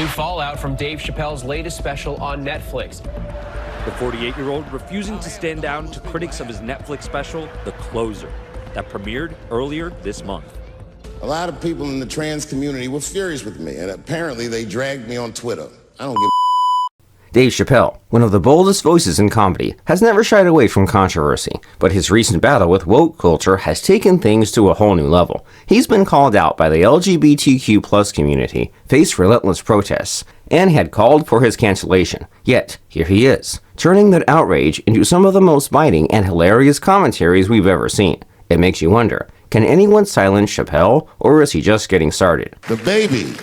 New fallout from Dave Chappelle's latest special on Netflix. The 48-year-old refusing to stand down to critics of his Netflix special, The Closer, that premiered earlier this month. A lot of people in the trans community were furious with me, and apparently they dragged me on Twitter. I don't give a Dave Chappelle, one of the boldest voices in comedy, has never shied away from controversy, but his recent battle with woke culture has taken things to a whole new level. He's been called out by the LGBTQ+ community, faced relentless protests, and had called for his cancellation. Yet, here he is, turning that outrage into some of the most biting and hilarious commentaries we've ever seen. It makes you wonder, can anyone silence Chappelle, or is he just getting started? The baby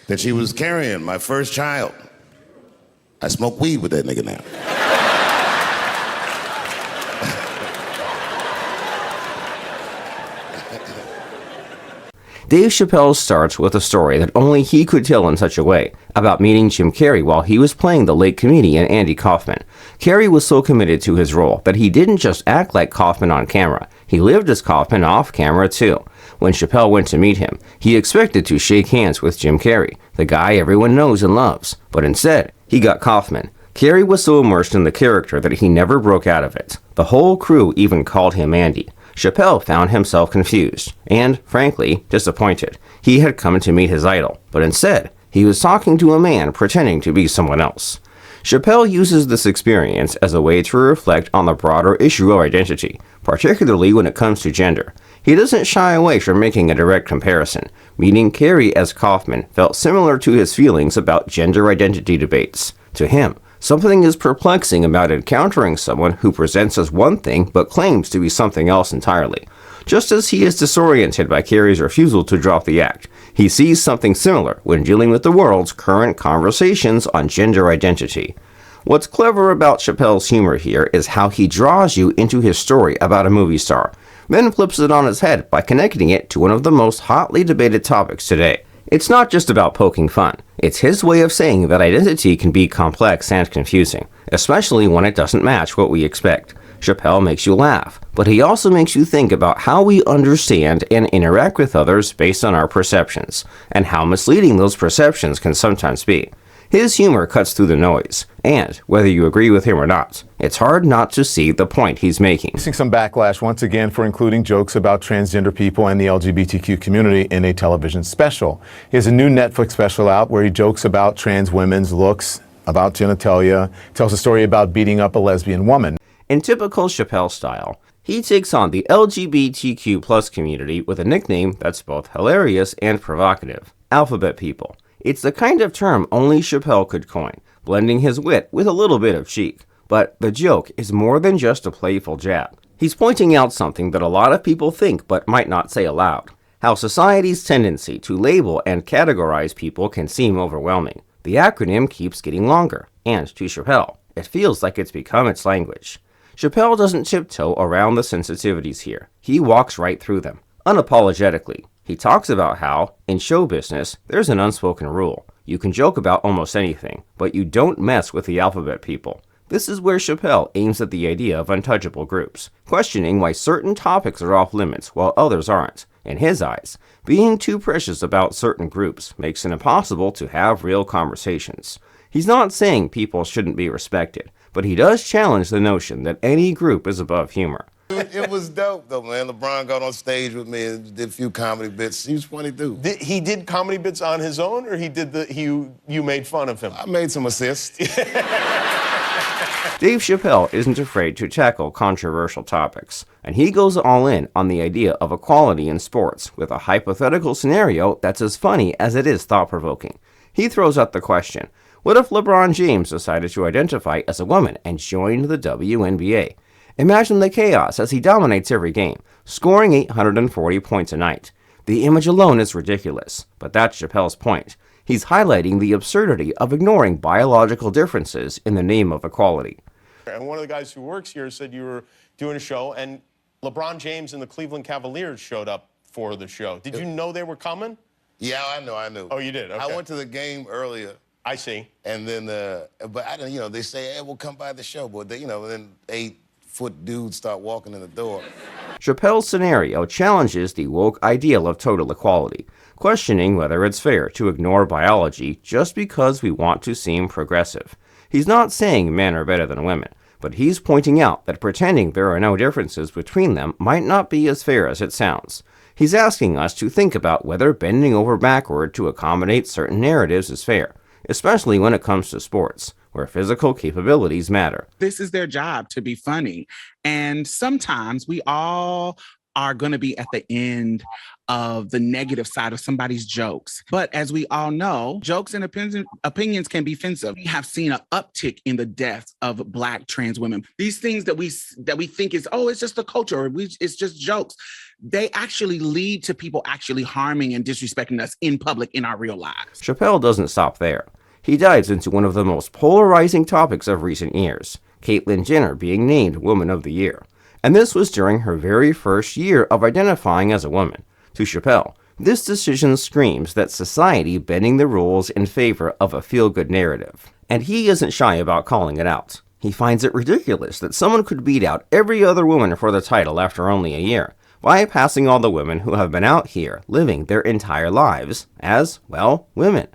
that she was carrying, my first child, I smoke weed with that nigga now. Dave Chappelle starts with a story that only he could tell in such a way, about meeting Jim Carrey while he was playing the late comedian Andy Kaufman. Carrey was so committed to his role that he didn't just act like Kaufman on camera, he lived as Kaufman off camera too. When Chappelle went to meet him, he expected to shake hands with Jim Carrey, the guy everyone knows and loves, but instead, he got Kaufman. Carrey was so immersed in the character that he never broke out of it. The whole crew even called him Andy. Chappelle found himself confused and, frankly, disappointed. He had come to meet his idol, but instead, he was talking to a man pretending to be someone else. Chappelle uses this experience as a way to reflect on the broader issue of identity, particularly when it comes to gender. He doesn't shy away from making a direct comparison. Meeting Carrey as Kaufman felt similar to his feelings about gender identity debates. To him, something is perplexing about encountering someone who presents as one thing but claims to be something else entirely. Just as he is disoriented by Carrey's refusal to drop the act, he sees something similar when dealing with the world's current conversations on gender identity. What's clever about Chappelle's humor here is how he draws you into his story about a movie star, then flips it on its head by connecting it to one of the most hotly debated topics today. It's not just about poking fun. It's his way of saying that identity can be complex and confusing, especially when it doesn't match what we expect. Chappelle makes you laugh, but he also makes you think about how we understand and interact with others based on our perceptions, and how misleading those perceptions can sometimes be. His humor cuts through the noise, and whether you agree with him or not, it's hard not to see the point he's making. Facing some backlash once again for including jokes about transgender people and the LGBTQ community in a television special. He has a new Netflix special out where he jokes about trans women's looks, about genitalia, tells a story about beating up a lesbian woman. In typical Chappelle style, he takes on the LGBTQ+ community with a nickname that's both hilarious and provocative: alphabet people. It's the kind of term only Chappelle could coin, blending his wit with a little bit of cheek. But the joke is more than just a playful jab. He's pointing out something that a lot of people think but might not say aloud: how society's tendency to label and categorize people can seem overwhelming. The acronym keeps getting longer, and to Chappelle, it feels like it's become its language. Chappelle doesn't tiptoe around the sensitivities here. He walks right through them, unapologetically. He talks about how, in show business, there's an unspoken rule. You can joke about almost anything, but you don't mess with the alphabet people. This is where Chappelle aims at the idea of untouchable groups, questioning why certain topics are off limits while others aren't. In his eyes, being too precious about certain groups makes it impossible to have real conversations. He's not saying people shouldn't be respected, but he does challenge the notion that any group is above humor. It was dope, though, man. LeBron got on stage with me and did a few comedy bits. He was a funny dude. He did comedy bits on his own, or you made fun of him? I made some assists. Dave Chappelle isn't afraid to tackle controversial topics, and he goes all in on the idea of equality in sports with a hypothetical scenario that's as funny as it is thought-provoking. He throws out the question, what if LeBron James decided to identify as a woman and joined the WNBA? Imagine the chaos as he dominates every game, scoring 840 points a night. The image alone is ridiculous, but that's Chappelle's point. He's highlighting the absurdity of ignoring biological differences in the name of equality. And one of the guys who works here said you were doing a show, and LeBron James and the Cleveland Cavaliers showed up for the show. Did you know they were coming? Yeah, I knew. Oh, you did? Okay. I went to the game earlier. I see. And then, but I don't, they say, hey, we'll come by the show, but then 8-foot dudes start walking in the door. Chappelle's scenario challenges the woke ideal of total equality, questioning whether it's fair to ignore biology just because we want to seem progressive. He's not saying men are better than women, but he's pointing out that pretending there are no differences between them might not be as fair as it sounds. He's asking us to think about whether bending over backward to accommodate certain narratives is fair, especially when it comes to sports, where physical capabilities matter. This is their job, to be funny. And sometimes we all are going to be at the end of the negative side of somebody's jokes. But as we all know, jokes and opinions can be offensive. We have seen an uptick in the deaths of Black trans women. These things that we think is, oh, it's just the culture, or it's just jokes. They actually lead to people actually harming and disrespecting us in public in our real lives. Chappelle doesn't stop there. He dives into one of the most polarizing topics of recent years, Caitlyn Jenner being named Woman of the Year. And this was during her very first year of identifying as a woman. To Chappelle, this decision screams that society bending the rules in favor of a feel-good narrative. And he isn't shy about calling it out. He finds it ridiculous that someone could beat out every other woman for the title after only a year, bypassing all the women who have been out here living their entire lives as, well, women.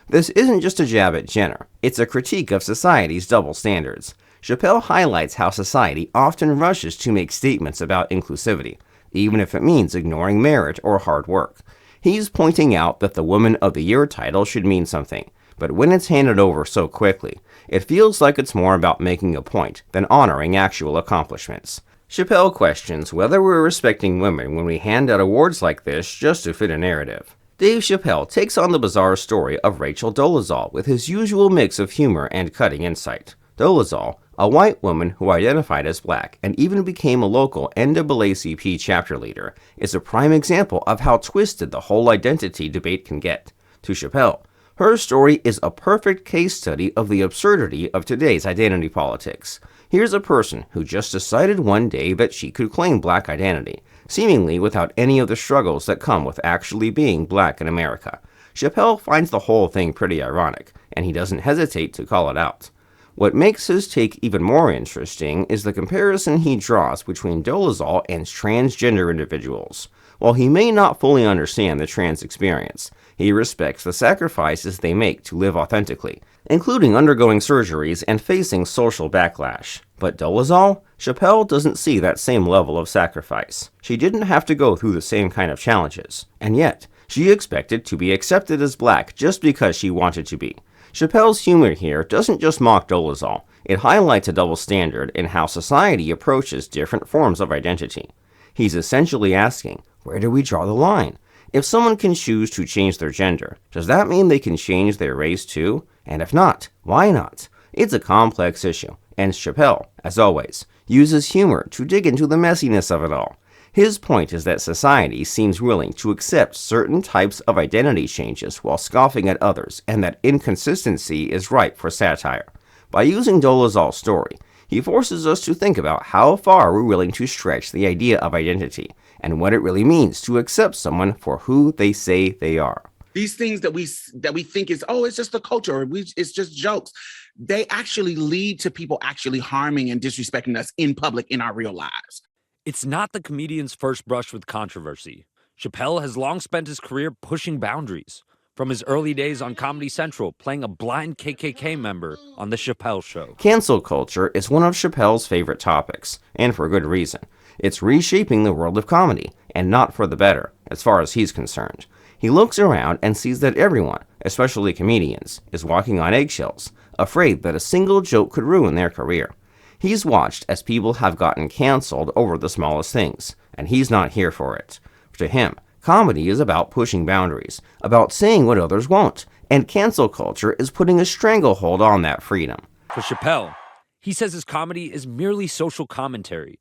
This isn't just a jab at Jenner, it's a critique of society's double standards. Chappelle highlights how society often rushes to make statements about inclusivity, even if it means ignoring merit or hard work. He's pointing out that the Woman of the Year title should mean something, but when it's handed over so quickly, it feels like it's more about making a point than honoring actual accomplishments. Chappelle questions whether we're respecting women when we hand out awards like this just to fit a narrative. Dave Chappelle takes on the bizarre story of Rachel Dolezal with his usual mix of humor and cutting insight. Dolezal, a white woman who identified as Black and even became a local NAACP chapter leader, is a prime example of how twisted the whole identity debate can get. To Chappelle, her story is a perfect case study of the absurdity of today's identity politics. Here's a person who just decided one day that she could claim Black identity, seemingly without any of the struggles that come with actually being Black in America. Chappelle finds the whole thing pretty ironic, and he doesn't hesitate to call it out. What makes his take even more interesting is the comparison he draws between Dolezal and transgender individuals. While he may not fully understand the trans experience, he respects the sacrifices they make to live authentically, including undergoing surgeries and facing social backlash. But Dolezal? Chappelle doesn't see that same level of sacrifice. She didn't have to go through the same kind of challenges, and yet, she expected to be accepted as Black just because she wanted to be. Chappelle's humor here doesn't just mock Dolezal, it highlights a double standard in how society approaches different forms of identity. He's essentially asking, where do we draw the line? If someone can choose to change their gender, does that mean they can change their race too? And if not, why not? It's a complex issue, and Chappelle, as always, uses humor to dig into the messiness of it all. His point is that society seems willing to accept certain types of identity changes while scoffing at others, and that inconsistency is ripe for satire. By using Dolezal's story, he forces us to think about how far we're willing to stretch the idea of identity, and what it really means to accept someone for who they say they are. These things that we think is, oh, it's just the culture, or it's just jokes. They actually lead to people actually harming and disrespecting us in public in our real lives. It's not the comedian's first brush with controversy. Chappelle has long spent his career pushing boundaries. From his early days on Comedy Central, playing a blind KKK member on The Chappelle Show. Cancel culture is one of Chappelle's favorite topics, and for good reason. It's reshaping the world of comedy, and not for the better, as far as he's concerned. He looks around and sees that everyone, especially comedians, is walking on eggshells, afraid that a single joke could ruin their career. He's watched as people have gotten canceled over the smallest things, and he's not here for it. To him, comedy is about pushing boundaries, about saying what others won't, and cancel culture is putting a stranglehold on that freedom. For Chappelle, he says his comedy is merely social commentary.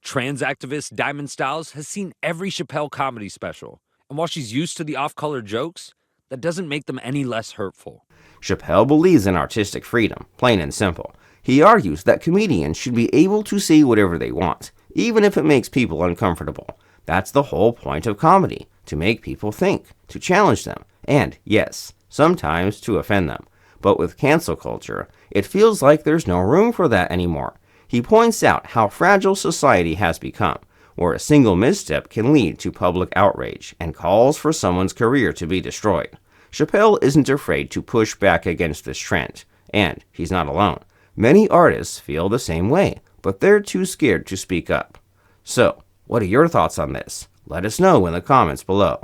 Trans activist Diamond Styles has seen every Chappelle comedy special, and while she's used to the off-color jokes, that doesn't make them any less hurtful. Chappelle believes in artistic freedom, plain and simple. He argues that comedians should be able to say whatever they want, even if it makes people uncomfortable. That's the whole point of comedy, to make people think, to challenge them, and, yes, sometimes to offend them. But with cancel culture, it feels like there's no room for that anymore. He points out how fragile society has become. where a single misstep can lead to public outrage and calls for someone's career to be destroyed. Chappelle isn't afraid to push back against this trend, and he's not alone. Many artists feel the same way, but they're too scared to speak up. So, what are your thoughts on this? Let us know in the comments below.